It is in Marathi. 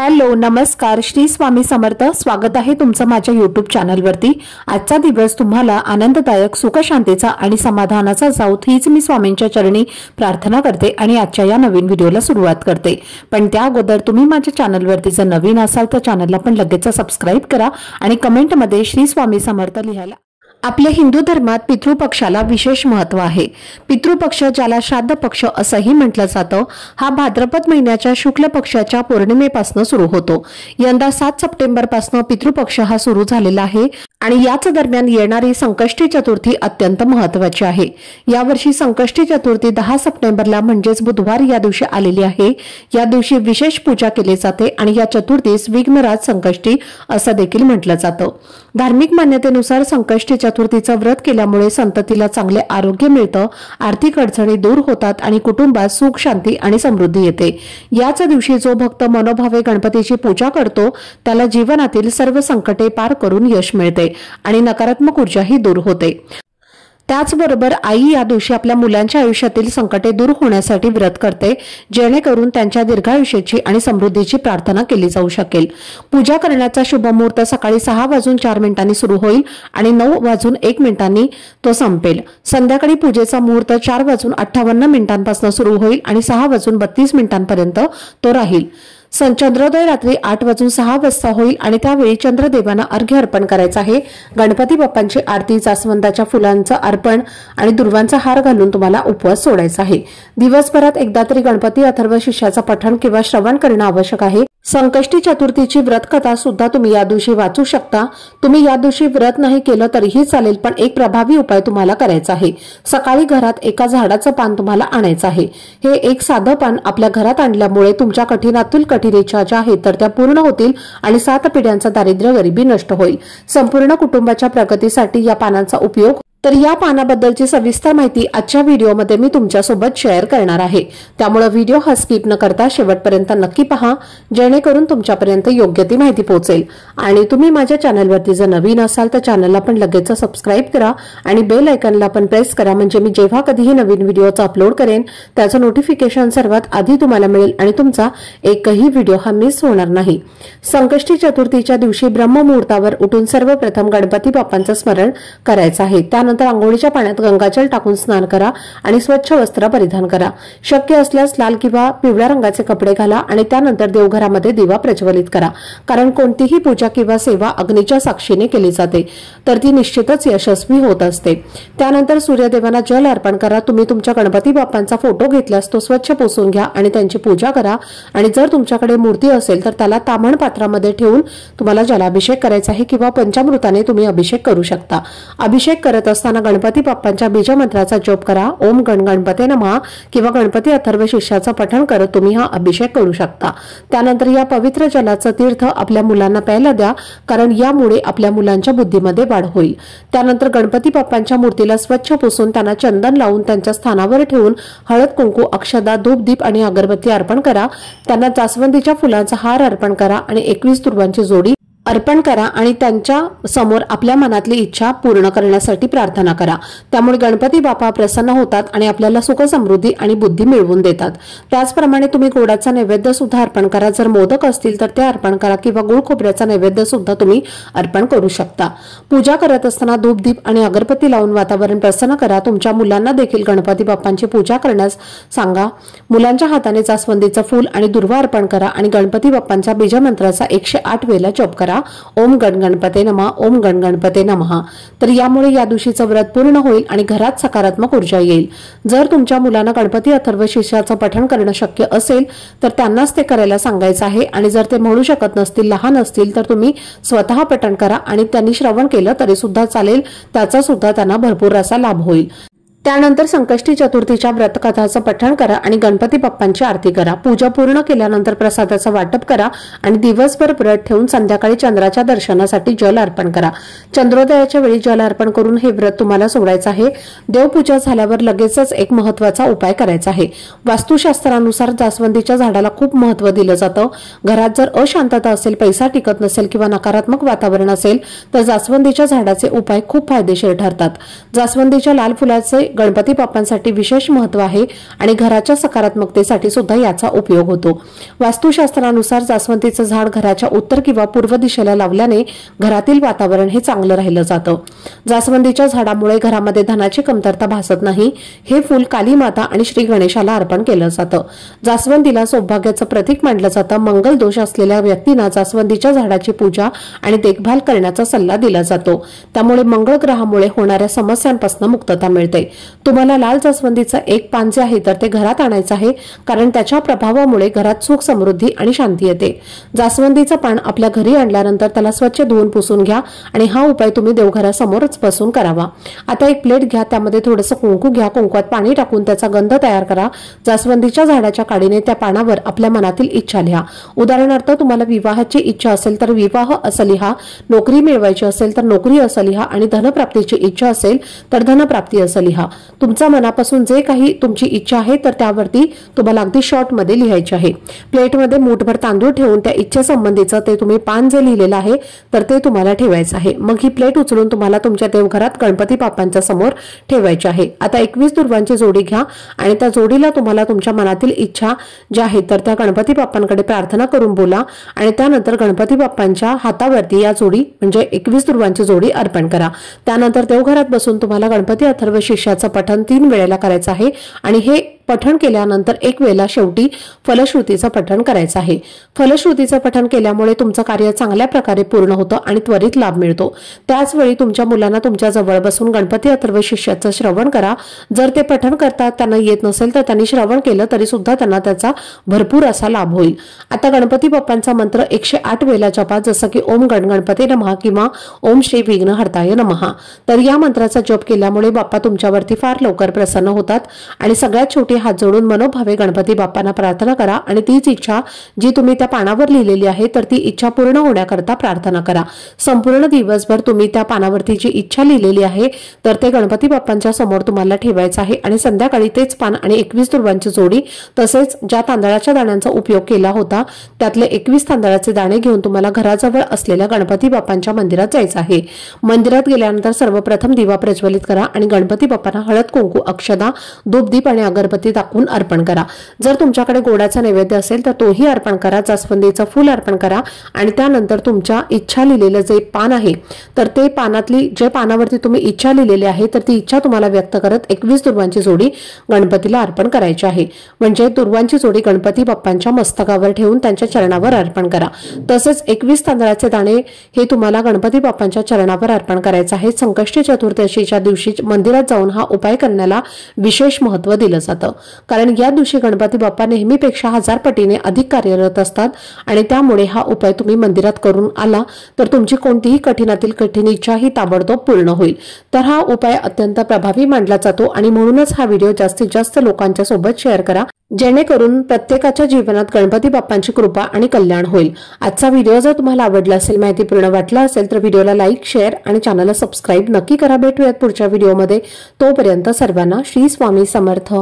हॅलो नमस्कार श्री स्वामी समर्थ। स्वागत आहे तुमचं माझ्या YouTube चॅनलवरती। आजचा दिवस तुम्हाला आनंददायक सुख शांतीचा आणि समाधानाचा जाऊ हीच मी स्वामींच्या चरणी प्रार्थना करते आणि आजच्या या नवीन व्हिडिओला सुरुवात करते। पण त्या अगोदर तुम्ही माझ्या चॅनलवरती जर नवीन असाल तर चॅनलला पण लगेच सबस्क्राइब करा आणि कमेंटमध्ये श्री स्वामी समर्थ लिहायला। आपल्या हिंदू धर्मात पितृपक्षाला विशेष महत्त्व आहे। पितृपक्ष ज्याला श्राद्ध पक्ष असंही म्हटलं जातं, हा भाद्रपद महिन्याच्या शुक्ल पक्षाच्या पौर्णिमेपासून सुरू होतो। यंदा 7 सप्टेंबर पासून पितृपक्ष हा सुरू झालेला आहे आणि याच दरम्यान येणारी संकष्टी चतुर्थी अत्यंत महत्त्वाची आहे। यावर्षी संकष्टी चतुर्थी 10 सप्टेंबरला म्हणजेच बुधवार या दिवशी आलेली आहे। या दिवशी विशेष पूजा केली जाते आणि या चतुर्थीस विघ्नराज संकष्टी असं देखील म्हटलं जातं। धार्मिक मान्यतेनुसार संकष्टी चतुर्थीचं व्रत केल्यामुळे संततीला चांगले आरोग्य मिळतं, आर्थिक अडचणी दूर होतात आणि कुटुंबात सुख शांती आणि समृद्धी येते। याच दिवशी जो भक्त मनोभावे गणपतीची पूजा करतो त्याला जीवनातील सर्व संकटे पार करून यश मिळते आणि नकारात्मक ऊर्जाही दूर होते। त्याचबरोबर आई या दिवशी आपल्या मुलांच्या आयुष्यातील संकटे दूर होण्यासाठी व्रत करते, जेणेकरून त्यांच्या दीर्घायुष्याची आणि समृद्धीची प्रार्थना केली जाऊ शकेल। पूजा करण्याचा शुभ मुहूर्त सकाळी 6:04 सुरू होईल आणि 9:01 तो संपेल। संध्याकाळी पूजेचा मुहूर्त 4:58 सुरू होईल आणि 6:32 तो राहील। चंद्रोदय रात्री 8:06 वाजता होईल आणि त्यावेळी चंद्रदेवांना अर्घ्य अर्पण करायचा आहे। गणपती बाप्पांची आरती, जास्वंदाच्या फुलांचं अर्पण आणि दुर्वांचा हार घालून तुम्हाला उपवास सोडायचा आहे। दिवसभरात एकदा तरी गणपती अथर्व शीर्षाचं पठण किंवा श्रवण करणं आवश्यक आहे। संकष्टी चतुर्थीची व्रत कथा सुद्धा तुम्ही या दिवशी वाचू शकता। तुम्ही या दिवशी व्रत नाही केलं तरीही चालेल, पण एक प्रभावी उपाय तुम्हाला करायचा आहे। सकाळी घरात एका झाडाचं पान तुम्हाला आणायचं आहे। हे एक साधं पान आपल्या घरात आणल्यामुळे तुमच्या कठीणातील कठीण इच्छा ज्या आहेत तर त्या पूर्ण होतील आणि 7 पिढ्यांचा दारिद्र्य गरिबी नष्ट होईल। संपूर्ण कुटुंबाच्या प्रगतीसाठी या पानांचा उपयोग। तर या पानाबद्दलची सविस्तर माहिती आजच्या व्हिडिओमध्ये मी तुमच्यासोबत शेअर करणार आहे, त्यामुळे व्हिडिओ हा स्किप न करता शेवटपर्यंत नक्की पहा, जेणेकरून तुमच्यापर्यंत योग्य ती माहिती पोहोचेल। आणि तुम्ही माझ्या चॅनलवरती जर नवीन असाल तर चॅनलला पण लगेच सबस्क्राइब करा आणि बेल आयकॉनला पण प्रेस करा, म्हणजे मी जेव्हा कधीही नवीन व्हिडिओचा अपलोड करेन त्याचं नोटिफिकेशन सर्वात आधी तुम्हाला मिळेल आणि तुमचा एकही व्हिडिओ हा मिस होणार नाही। संकष्टी चतुर्थीच्या दिवशी ब्रह्ममुहूर्तावर उठून सर्वप्रथम गणपती बाप्पांचं स्मरण करायचं आहे। त्यानंतर अंघोळीच्या पाण्यात गंगाजल टाकून स्नान करा आणि स्वच्छ वस्त्र परिधान करा। शक्य असल्यास लाल किंवा पिवळ्या रंगाचे कपडे घाला आणि त्यानंतर देवघरामध्ये दिवा प्रज्वलित करा, कारण कोणतीही पूजा किंवा सेवा अग्नीच्या साक्षीने केली जाते तर ती निश्चितच यशस्वी होत असते। त्यानंतर सूर्यदेवांना जल अर्पण करा। तुम्ही तुमच्या गणपती बाप्पांचा फोटो घेतल्यास तो स्वच्छ पुसून घ्या आणि त्यांची पूजा करा आणि जर तुमच्याकडे मूर्ती असेल तर त्याला ताम्हण पात्रामध्ये ठेवून तुम्हाला जलाभिषेक करायचा आहे किंवा पंचामृताने तुम्ही अभिषेक करू शकता। अभिषेक करत असताना गणपती बाप्पांच्या बीजमंत्राचा जप करा। ओम गण गणपते नमः किंवा गणपती अथर्व शीर्षाचं पठण करत तुम्ही हा अभिषेक करू शकता। त्यानंतर या पवित्र जलाचं तीर्थ आपल्या मुलांना प्यायला द्या, कारण यामुळे आपल्या मुलांच्या बुद्धीमध्ये वाढ होईल। त्यानंतर गणपती बाप्पांच्या मूर्तीला स्वच्छ पुसून त्यांना चंदन लावून त्यांच्या स्थानावर ठेवून हळद कुंकू, अक्षदा, धूप, दीप आणि अगरबत्ती अर्पण करा। त्यांना जास्वंदीच्या फुलांचा हार अर्पण करा आणि 21 दुर्वांची जोडी अर्पण करा आणि त्यांच्या समोर आपल्या मनातली इच्छा पूर्ण करण्यासाठी प्रार्थना करा। त्यामुळे गणपती बाप्पा प्रसन्न होतात आणि आपल्याला सुख समृद्धी आणि बुद्धी मिळवून देतात। त्याचप्रमाणे तुम्ही गोडाचा नैवेद्य सुद्धा अर्पण करा। जर मोदक असतील तर ते अर्पण करा किंवा गुळ खोबऱ्याचा नैवेद्य सुद्धा तुम्ही अर्पण करू शकता। पूजा करत असताना धूप, दीप आणि अगरबत्ती लावून वातावरण प्रसन्न करा। तुमच्या मुलांना देखील गणपती बाप्पांची पूजा करण्यास सांगा। मुलांच्या हाताने जास्वंदीचं फूल आणि दुर्वा अर्पण करा आणि गणपती बाप्पांच्या बीजमंत्राचा 108 वेळा जप करा। ओम गण गणपते नमः, ओम गण गणपते नमः। तर यामुळे या दिवशीचं व्रत पूर्ण होईल आणि घरात सकारात्मक ऊर्जा येईल। जर तुमच्या मुलांना गणपती अथर्व शीर्षाचं पठण करणं शक्य असेल तर त्यांनाच ते करायला सांगायचं आहे आणि जर ते म्हणू शकत नसतील, लहान असतील तर तुम्ही स्वतः पठण करा आणि त्यांनी श्रवण केलं तरी सुद्धा चालेल, त्याचा सुद्धा त्यांना भरपूर असा लाभ होईल। त्यानंतर संकष्टी चतुर्थीच्या व्रतकथाचं पठण करा आणि गणपती बाप्पांची आरती करा। पूजा पूर्ण केल्यानंतर प्रसादाचं वाटप करा आणि दिवसभर व्रत ठेवून संध्याकाळी चंद्राच्या दर्शनासाठी जल अर्पण करा। चंद्रोदयाच्या वेळी जल अर्पण करून हे व्रत तुम्हाला सोडायचं आहे। देवपूजा झाल्यावर लगेचच एक महत्त्वाचा उपाय करायचा आहे। वास्तुशास्त्रानुसार जास्वंदीच्या झाडाला खूप महत्त्व दिलं जातं। घरात जर अशांतता असेल, पैसा टिकत नसेल किंवा नकारात्मक वातावरण असेल तर जास्वंदीच्या झाडाचे उपाय खूप फायदेशीर ठरतात। जास्वंदीच्या लाल फुलाचे गणपती बाप्पांसाठी विशेष महत्त्व आहे आणि घराच्या सकारात्मकतेसाठी सुद्धा याचा उपयोग होतो। वास्तुशास्त्रानुसार जास्वंदीचं झाड घराच्या उत्तर किंवा पूर्व दिशेला लावल्याने घरातील वातावरण हे चांगलं राहिलं जातं। जास्वंदीच्या झाडामुळे घरामध्ये धनाची कमतरता भासत नाही। हे फूल काली माता आणि श्री गणेशाला अर्पण केलं जातं। जास्वंदीला सौभाग्याचं प्रतीक मानलं जातं। मंगल दोष असलेल्या व्यक्तींना जास्वंदीच्या झाडाची पूजा आणि देखभाल करण्याचा सल्ला दिला जातो। त्यामुळे मंगळ ग्रहामुळे होणाऱ्या समस्यांपासून मुक्तता मिळते। तुम्हाला लाल जास्वंदीचं एक पान जे आहे तर ते घरात आणायचं आहे, कारण त्याच्या प्रभावामुळे घरात सुख, समृद्धी आणि शांती येते। जास्वंदीचं पान आपल्या घरी आणल्यानंतर त्याला स्वच्छ धुवून पुसून घ्या आणि हा उपाय तुम्ही देवघरासमोरच बसून करावा। आता एक प्लेट घ्या, त्यामध्ये थोडंसं कुंकू घ्या, कुंकवात पाणी टाकून त्याचा गंध तयार करा। जास्वंदीच्या झाडाच्या काडीने त्या पानावर आपल्या मनातील इच्छा लिहा। उदाहरणार्थ तुम्हाला विवाहाची इच्छा असेल तर विवाह असं लिहा, नोकरी मिळवायची असेल तर नोकरी असं लिहा आणि धनप्राप्तीची इच्छा असेल तर धनप्राप्ती असं लिहा। तुमच्या मनापासून जे काही तुमची इच्छा आहे तर त्यावरती तुम्हाला अगदी शॉर्ट मध्ये लिहायचे आहे। प्लेटमध्ये मूठभर तांदूळ ठेवून त्या इच्छेसंबंधीचं ते तुम्ही पान जे लिहिलेलं आहे तर ते तुम्हाला ठेवायचं आहे। मग ही प्लेट उचलून तुम्हाला तुमच्या देवघरात गणपती बाप्पांच्या समोर ठेवायची आहे। आता 21 दुर्वांची जोडी घ्या आणि त्या जोडीला तुम्हाला तुमच्या मनातील इच्छा ज्या आहेत तर त्या गणपती बाप्पांकडे प्रार्थना करून बोला आणि त्यानंतर गणपती बाप्पांच्या हातावरती या जोडी म्हणजे 21 दुर्वांची जोडी अर्पण करा। त्यानंतर देवघरात बसून तुम्हाला गणपती अथर्व शीर्षाचं पठण 3 वेळेला करायचं आहे आणि हे पठण केल्यानंतर एक वेळेला शेवटी फलश्रुतीचं पठण करायचं आहे। फलश्रुतीचं पठण केल्यामुळे तुमचं कार्य चांगल्या प्रकारे पूर्ण होतं आणि त्वरित लाभ मिळतो। त्याच वेळी तुमच्या मुलांना तुमच्या जवळ बसून गणपती अथर्व शीर्षाचं श्रवण करा। जर ते पठण करतात त्यांना येत नसेल तर त्यांनी श्रवण केलं तरी सुद्धा त्यांना त्याचा भरपूर असा लाभ होईल। आता गणपती बाप्पांचा मंत्र 108 वेळेला जपा, जसं की ओम गणगणपते नमः किंवा ओम श्री विघ्नहर्ताय नमः। तर या मंत्राचा जप केल्यामुळे बाप्पा तुमच्यावरती फार लवकर प्रसन्न होतात आणि सगळ्यात छोटी हात जोडून मनोभावे गणपती बाप्पांना प्रार्थना करा आणि तीच इच्छा जी तुम्ही त्या पानावर लिहिलेली आहे तर ती इच्छा पूर्ण होण्याकरता प्रार्थना करा। संपूर्ण दिवसभर तुम्ही त्या पानावरती जी इच्छा लिहिलेली आहे तर ते गणपती बाप्पांच्या समोर तुम्हाला ठेवायचं आहे आणि संध्याकाळी तेच पान आणि 21 दुर्वांची जोडी तसेच ज्या तांदळाच्या दाण्यांचा उपयोग केला होता त्यातले 21 तांदळाचे दाणे घेऊन तुम्हाला घराजवळ असलेल्या गणपती बाप्पांच्या मंदिरात जायचं आहे। मंदिरात गेल्यानंतर सर्वप्रथम दिवा प्रज्वलित करा आणि गणपती बाप्पांना हळद, कुंकू, अक्षदा, धूप, दीप आणि अगरबत्ती दाखवून अर्पण करा। जर तुमच्याकडे गोडाचा नैवेद्य असेल तर तोही अर्पण करा। जास्वंदीचं फूल अर्पण करा आणि त्यानंतर तुमच्या इच्छा लिहिलेलं जे पान आहे तर ते पानातली जे पानावरती तुम्ही इच्छा लिहिलेली आहे तर ती इच्छा तुम्हाला व्यक्त करत 21 दुर्वांची जोडी गणपतीला अर्पण करायची आहे। म्हणजे दुर्वांची जोडी गणपती बाप्पांच्या मस्तकावर ठेवून त्यांच्या चरणावर अर्पण करा। तसेच 21 तांदळाचे दाणे हे तुम्हाला गणपती बाप्पांच्या चरणावर अर्पण करायचं आहे। संकष्टी चतुर्दशीच्या दिवशी मंदिरात जाऊन हा उपाय करण्याला विशेष महत्त्व दिलं जातं, कारण या दिवशी गणपती बाप्पा नेहमीपेक्षा 1000 पटीने अधिक कार्यरत असतात आणि त्यामुळे हा उपाय तुम्ही मंदिरात करून आला तर तुमची कोणतीही कठीणातील कठीण इच्छा ही ताबडतोब पूर्ण होईल। तर हा उपाय अत्यंत प्रभावी मानला जातो आणि म्हणूनच हा व्हिडिओ जास्तीत जास्त लोकांच्या सोबत शेअर करा, जेणेकरून प्रत्येकाच्या जीवनात गणपती बाप्पांची कृपा आणि कल्याण होईल। आजचा व्हिडिओ जर तुम्हाला आवडला असेल, माहितीपूर्ण वाटला असेल तर व्हिडिओला लाईक, शेअर आणि चॅनलला सबस्क्राईब नक्की करा। भेटूयात पुढच्या व्हिडिओमध्ये। तोपर्यंत सर्वांना श्री स्वामी समर्थ।